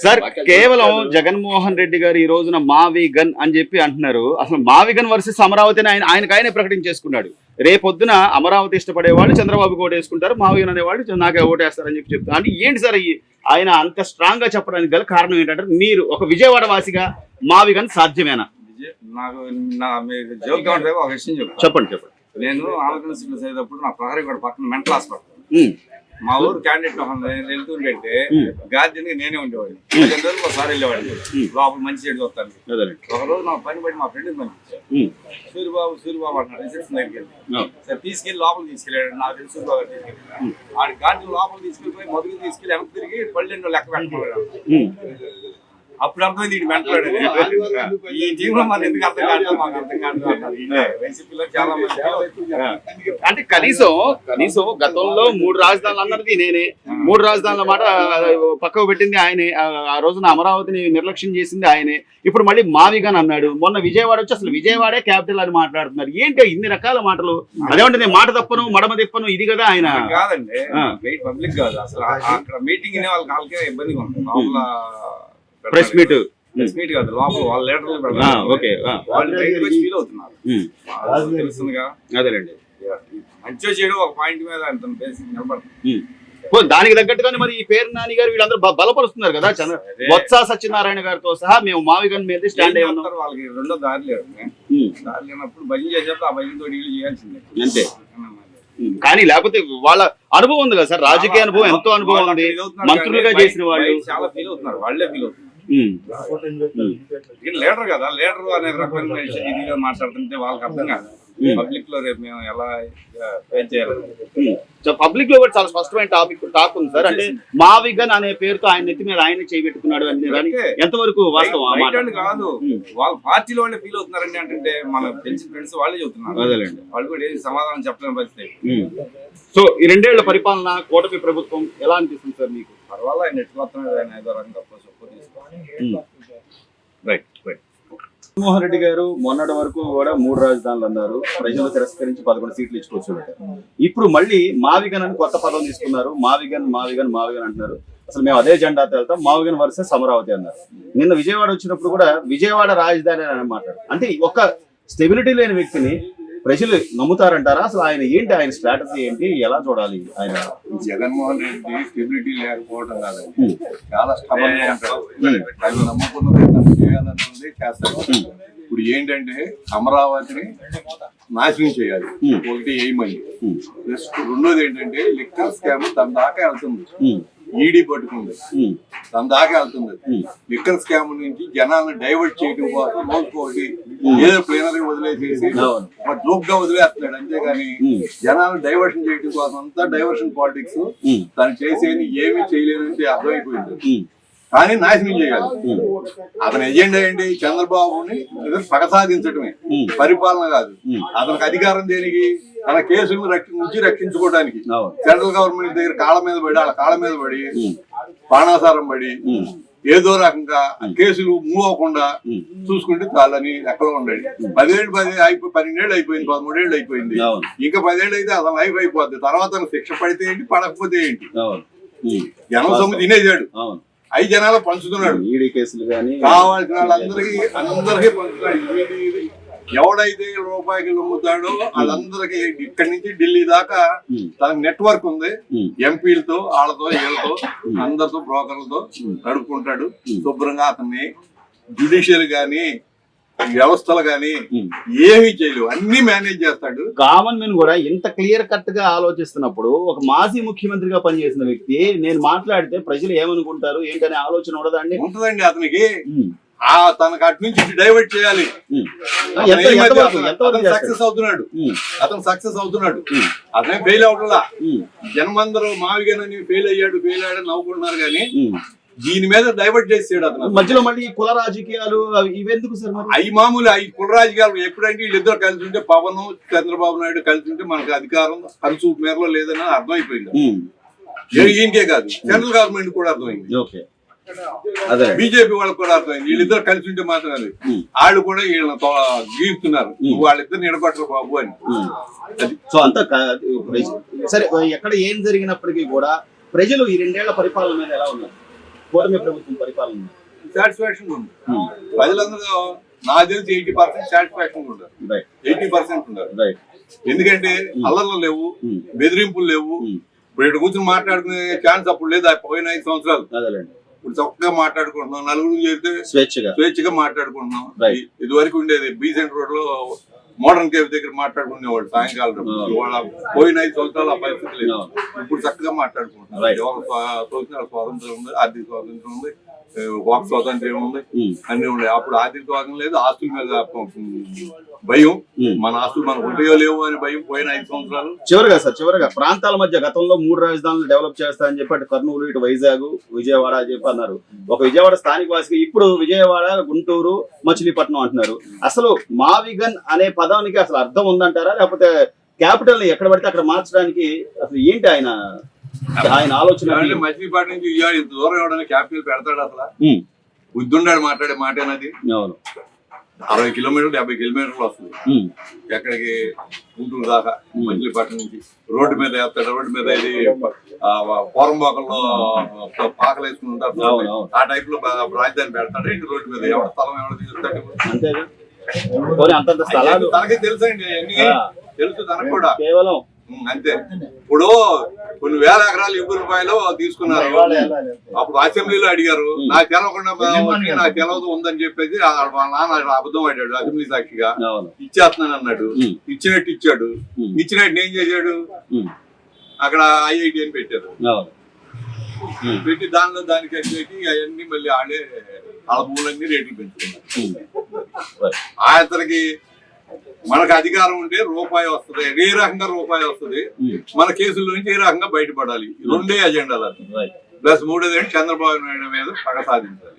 Sir కేవలం జగన్మోహన్ రెడ్డి గారు ఈ రోజున మావిగన్ అని చెప్పి అంటున్నారు. అసలు మావిగన్ వర్సెస్ అమరావతి అని ఆయనకు ప్రకటించేసుకున్నాడు. రేపొద్దున అమరావతి ఇష్టపడే వాళ్ళు చంద్రబాబుకి ఓటేసుకుంటారు, మావిగన్ అనేవాళ్ళు నాకే ఓటేస్తారని చెప్పి చెప్తారు. అంటే ఏంటి సార్ ఆయన అంత స్ట్రాంగ్ గా చెప్పడానికి గల కారణం ఏంటంటే, మీరు ఒక విజయవాడ వాసిగా మావిగన్ సాధ్యమేనా? నాకు జోక్గా ఉంటే ఒక విషయం చెప్పండి. నేను ఆంధ్రప్రదేశ్ చదివేటప్పుడు నా ప్రహరీ కూడా పక్కన మెంటల్ హాస్పిటల్, మా ఊరు క్యాండిడేట్ వెళ్తుంటే గార్జెన్ నేనే ఉండేవాడిని. 10 రోజులు ఒకసారి వెళ్ళేవాడిని లోపల మంచి చెడు చూస్తాను. ఒక రోజు నా పని బట్టి మా ఫ్రెండ్ పంపించాను, సూర్యబాబు అంటున్నాడు రిసెప్షన్ దగ్గరికి వెళ్ళి. సరే తీసుకెళ్ళి లోపల తీసుకెళ్ళాడు. నాకు తెలుసు సూర్యబాబు తీసుకెళ్ళి ఆడి గార్జెన్ లోపల తీసుకెళ్ళిపోయి మొదలు తీసుకెళ్ళి వెనక్కి తిరిగి పళ్ళెండు లెక్క పెట్టుకున్నాడు. అప్పుడు అర్థమైంది ఇది మెంటలాడు. ఈ టీంలో మనం ఎందుకు అర్థం కాదు, మాకు అర్థం కాదు. వైసీపీలో చాలా మంది అంటే కనీసం గతంలో 3 రాజధానులు అన్నది నేనే, 3 రాజధానుల మాట పక్కకు పెట్టింది ఆయనే, ఆ రోజున అమరావతిని నిర్లక్ష్యం చేసింది ఆయనే. ఇప్పుడు మళ్ళీ మావిగన్ అన్నాడు. మొన్న విజయవాడ వచ్చి అసలు విజయవాడే క్యాపిటల్ అని మాట్లాడుతున్నారు. ఏంటి ఇన్ని రకాల మాటలు? అదేమంటే నేను మాట తప్పను మడమ తిప్పను, ఇది కదా ఆయన కాదండి. పబ్లిక్ కాదు అసలు అక్కడ మీటింగ్ వాళ్ళకే ఇబ్బందిగా ఉంది. లోపల ప్రెస్ మీట్ కాదు, లోపల వాళ్ళ లీడర్లు వాళ్ళు ఫీల్ అవుతున్నారు. తెలుస్తుందిగా అదేలేండి. మంచిగా చేయడం ఒక పాయింట్ మీద నిలబడుతుంది. దానికి తగ్గట్టుగానే మరి ఈ పేరు నాని గారు వీళ్ళందరూ బలపరుస్తున్నారు కదా. బొత్స సత్యనారాయణ గారితో సహా మేము మావిగన్ మీద స్టాండ్ అయ్యి ఉన్నాం. వాళ్ళకి రెండో దారి లేదు. దారి లేనప్పుడు భజన చేసేప్పుడు ఆ భజనతో డీల్ చేయాల్సిందే అంతే. కానీ లేకపోతే వాళ్ళ అనుభవం ఉంది కదా సార్, రాజకీయ అనుభవం ఎంతో అనుభవం ఉంది. మంత్రులుగా చేసిన వాళ్ళు చాలా ఫీల్ అవుతున్నారు. వాళ్ళే ఫీల్ అవుతున్నారు. లీడర్ కదా, లీడర్ అనే రకమైన ఇదిగా మాట్లాడుతుంటే వాళ్ళకి అర్థం కాదు. పబ్లిక్ లో రేపు మేము ఎలా ఫేస్ చేయాలి. పబ్లిక్ లో కూడా చాలా స్పష్టమైన టాక్ ఉంది సార్. అంటే మావిగన్ అనే పేరుతో ఆయన నెత్తి మీద ఆయన చేయబెట్టుకున్నాడు అని ఎంతవరకు వాస్తవం కాదు. వాళ్ళ పార్టీలో వాళ్ళే ఫీల్ అవుతున్నారండి. అంటే మన తెలిసిన ఫ్రెండ్స్ వాళ్ళే చెబుతున్నారు. అదేలేండి. వాళ్ళు కూడా ఏది సమాధానం చెప్పలేని పరిస్థితి. సో ఈ 2 ఏళ్ల పరిపాలన కూటమి ప్రభుత్వం ఎలా అనిపిస్తుంది సార్ మీకు? పర్వాలేదు, ఆయన నెట్టుకొస్తున్నారు. ఆయన ఏదో రకంగా జగన్మోహన్ రెడ్డి గారు మొన్నటి వరకు కూడా 3 రాజధానులు అన్నారు. ప్రజలు తిరస్కరించి 11 సీట్లు ఇచ్చుకోవచ్చు. ఇప్పుడు మళ్ళీ మావిగన్ అని కొత్త పదం తీసుకున్నారు. మావిగన్ అంటున్నారు. అసలు మేము అదే జెండాతో వెళ్తాం, మావిగన్ వర్సెస్ అమరావతి అన్నారు. నిన్న విజయవాడ వచ్చినప్పుడు కూడా విజయవాడ రాజధాని అని మాట్లాడు. అంటే ఒక స్టెబిలిటీ లేని వ్యక్తిని ప్రజలు నమ్ముతారంటారా? అసలు ఆయన ఏంటి, ఆయన స్ట్రాటజీ ఏంటి, ఎలా చూడాలి? ఆయన జగన్మోహన్ రెడ్డి స్టెబిలిటీ లేకపోవడం కాదండి, చాలా స్టబర్గా ఉంటాడు. ఆయన నమ్ముకున్నది తను చేయాలనుకుంది చేస్తాడు. ఇప్పుడు ఏంటంటే అమరావతిని నాశనం చేయాలి, ఒకటి ఏమని. ప్లస్ రెండోది ఏంటంటే లిక్కర్ స్కామ్ తన దాకా వెళ్తుంది. ఈడీ పట్టుకుంది, తన దాకా వెళ్తుంది. లిక్కర్ స్కామ్ నుంచి జనాలను డైవర్ట్ చేయడం కోసం రోజుకోటి ఏదో ప్లేనరీ వదిలేసేసి జోక్ గా వదిలేస్తున్నాడు. అంతేగాని జనాలను డైవర్షన్ చేయడం కోసం అంతా డైవర్షన్ పాలిటిక్స్. తను చేసేది ఏమీ చేయలేనంటే అర్థమైపోయింది. కానీ నాశనం చేయాలి. అతని ఎజెండా ఏంటి? చంద్రబాబుని పగసాధించడమే, పరిపాలన కాదు. అతనికి అధికారం దేనికి? తన కేసులను నుంచి రక్షించుకోవడానికి. సెంట్రల్ గవర్నమెంట్ దగ్గర కాళ్ళ మీద పడి బాణాసారం పడి ఏదో రకంగా కేసులు మూవ్ అవ్వకుండా చూసుకుంటే చాలని ఎక్కడ ఉండండి. 12 అయిపోయింది, 13 ఏళ్ళు అయిపోయింది. ఇంకా 10 ఏళ్ళు అయితే అతను లైఫ్ అయిపోద్ది. తర్వాత శిక్ష పడితే ఏంటి, పడకపోతే ఏంటి? జనం సొమ్ము తినేసాడు, 5 జనాలు పంచుతున్నాడు. కావాల్సిన వాళ్ళందరికీ పంచుతున్నాడు. ఎవడైతే రూపాయికి లొమ్ముతాడో వాళ్ళందరికీ ఇక్కడి నుంచి ఢిల్లీ దాకా తన నెట్వర్క్ ఉంది. ఎంపీలతో, వాళ్ళతో, వీళ్ళతో, అందరితో, బ్రోకర్లతో నడుపుకుంటాడు. శుభ్రంగా అతన్ని జ్యుడిషియల్ గాని వ్యవస్థలు గాని ఏమీ చేయలేవు, అన్ని మేనేజ్ చేస్తాడు. కామన్ మెన్ కూడా ఇంత క్లియర్ కట్ గా ఆలోచిస్తున్నప్పుడు ఒక మాజీ ముఖ్యమంత్రిగా పనిచేసిన వ్యక్తి నేను మాట్లాడితే ప్రజలు ఏమనుకుంటారు ఏంటనే ఆలోచన ఉండదండి? ఉంటదండి అతనికి. తనకు అటు నుంచి డైవర్ట్ చేయాలి. సక్సెస్ అవుతున్నాడు. అతనే ఫెయిల్ అవట్లా. జనమందరూ మావిగనని ఫెయిల్ అయ్యాడు నవ్వుకుంటున్నారు. కానీ దీని మీద డైవర్ట్ చేసాడు అతను. మధ్యలో మళ్ళీ కుల రాజకీయాలు ఇవెందుకు సార్? అవి మామూలు. అవి కుల రాజకీయాలు ఎప్పుడంటే వీళ్ళిద్దరు కలిసి ఉంటే, పవన్ చంద్రబాబు నాయుడు కలిసి ఉంటే మనకు అధికారం కలుసు మేరలో లేదని అర్థమైపోయింది. ఈయనకే కాదు, సెంట్రల్ గవర్నమెంట్ కూడా అర్థమైంది, బీజేపీ వాళ్ళకి కూడా అర్థమైంది. వీళ్ళిద్దరు కలిసి ఉంటే మాత్రం అది వాళ్ళు కూడా వీళ్ళని గీస్తున్నారు, వాళ్ళిద్దరు నిలబట్టరు బాబు అని. సో అంతా సరే, ఎక్కడ ఏం జరిగినప్పటికీ కూడా ప్రజలు ఈ 2 ఏళ్ల పరిపాలన మీద ఎలా ఉన్నారు? కూటమి ప్రభుత్వం పరిపాలన? సాటిస్ఫాక్షన్ ఉంది. ప్రజలందరూ నాకు తెలిసి 80% సాటిస్ఫాక్షన్ ఉంటారు, రైట్ 80% ఉంటారు. రైట్. ఎందుకంటే అల్లర్లు లేవు, బెదిరింపులు లేవు. ఇప్పుడు ఇక్కడ కూర్చొని మాట్లాడుకునే ఛాన్స్ అప్పుడు లేదు. పోయిన 5 సంవత్సరాలు అదేలేండి. ఇప్పుడు చక్కగా మాట్లాడుకుంటున్నాం, నలుగురు చేరితే స్వేచ్ఛగా మాట్లాడుకుంటున్నాం. Right. ఇది వరకు ఉండేది బీసెంట్ రోడ్ లో మోడర్న్ కేఫ్ దగ్గర మాట్లాడుకునేవాడు సాయంకాలం. ఇవాళ పోయిన 5 సంవత్సరాలు ఆ పరిస్థితి లేదు. ఇప్పుడు చక్కగా మాట్లాడుకుంటున్నాం. Right. ఎవరు స్వాతంత్రం ఉంది, ఆర్థిక స్వాతంత్రం ఉంది, వాక్ స్వాతంత్ర్యం ఉంది, అన్ని ఉన్నాయి. అప్పుడు ఆర్థిక స్వాతంత్రం లేదు, ఆస్తుల మీద భయం, మన ఆస్తులు మనకు ఉంటాయో లేవు అని భయం పోయిన 5 సంవత్సరాలు. చివరగా ప్రాంతాల మధ్య గతంలో 3 రాజధానులు డెవలప్ చేస్తారని చెప్పి అటు కర్నూలు, ఇటు వైజాగ్, విజయవాడ అని చెప్పి అన్నారు. ఒక విజయవాడ స్థానిక వాసికి ఇప్పుడు విజయవాడ, గుంటూరు, మచిలీపట్నం అంటున్నారు. అసలు మావిగన్ అనే పదానికి అసలు అర్థం ఉందంటారా, లేకపోతే క్యాపిటల్ ని ఎక్కడ పడితే అక్కడ మార్చడానికి అసలు ఏంటి ఆయన ఆలోచన? మచిలీపట్నం నుంచి ఇంత దూరం ఇవ్వడానికి క్యాపిటల్ పెడతాడు అసలు? బుద్ధుండాడు మాట్లాడే మాట అనేది. అవును, 60 కిలోమీటర్లు 70 కిలోమీటర్లు వస్తుంది ఎక్కడికి, గుంటూరు దాకా. మచిలీపట్నం నుంచి రోడ్డు మీద వేస్తాడు. రోడ్డు మీద ఇది పోరంబాకల్లో పాకలు వేసుకుని ఉంటారు, ఆ టైప్ లో రాజధాని పెడతాడు. ఇంటి రోడ్డు మీద ఎవరి స్థలం ఎవరు తీసుకుంటాడు? తనకి తెలుసండి, అన్ని తెలుసు తనకు కూడా. కేవలం అంతే. ఇప్పుడు కొన్ని వేల ఎకరాలు రూపాయలు తీసుకున్నారు. అప్పుడు అసెంబ్లీలో అడిగారు, నాకు తెలవకుండా నాకు తెలవదు ఉందని చెప్పేసి వాళ్ళ నాన్న అబద్ధం ఆడాడు అసెంబ్లీ సాక్షిగా. ఇచ్చేస్తున్నాను అన్నాడు, ఇచ్చినట్టు ఇచ్చాడు. ఇచ్చినట్టు ఏం చేశాడు, అక్కడ ఐఐటి అని పెట్టారు. పెట్టి దానికి వచ్చేసి అవన్నీ మళ్ళీ ఆడే వాళ్ళ భూములన్నీ రేట్లు పెంచుకున్నారు. అతనికి మనకు అధికారం ఉంటే రూపాయి వస్తుంది, ఏ రకంగా రూపాయి వస్తుంది, మన కేసుల నుంచి ఏ రకంగా బయటపడాలి. 2 ఎజెండాలు. ప్లస్ 3ది చంద్రబాబు నాయుడు మీద పగ సాధించాలి.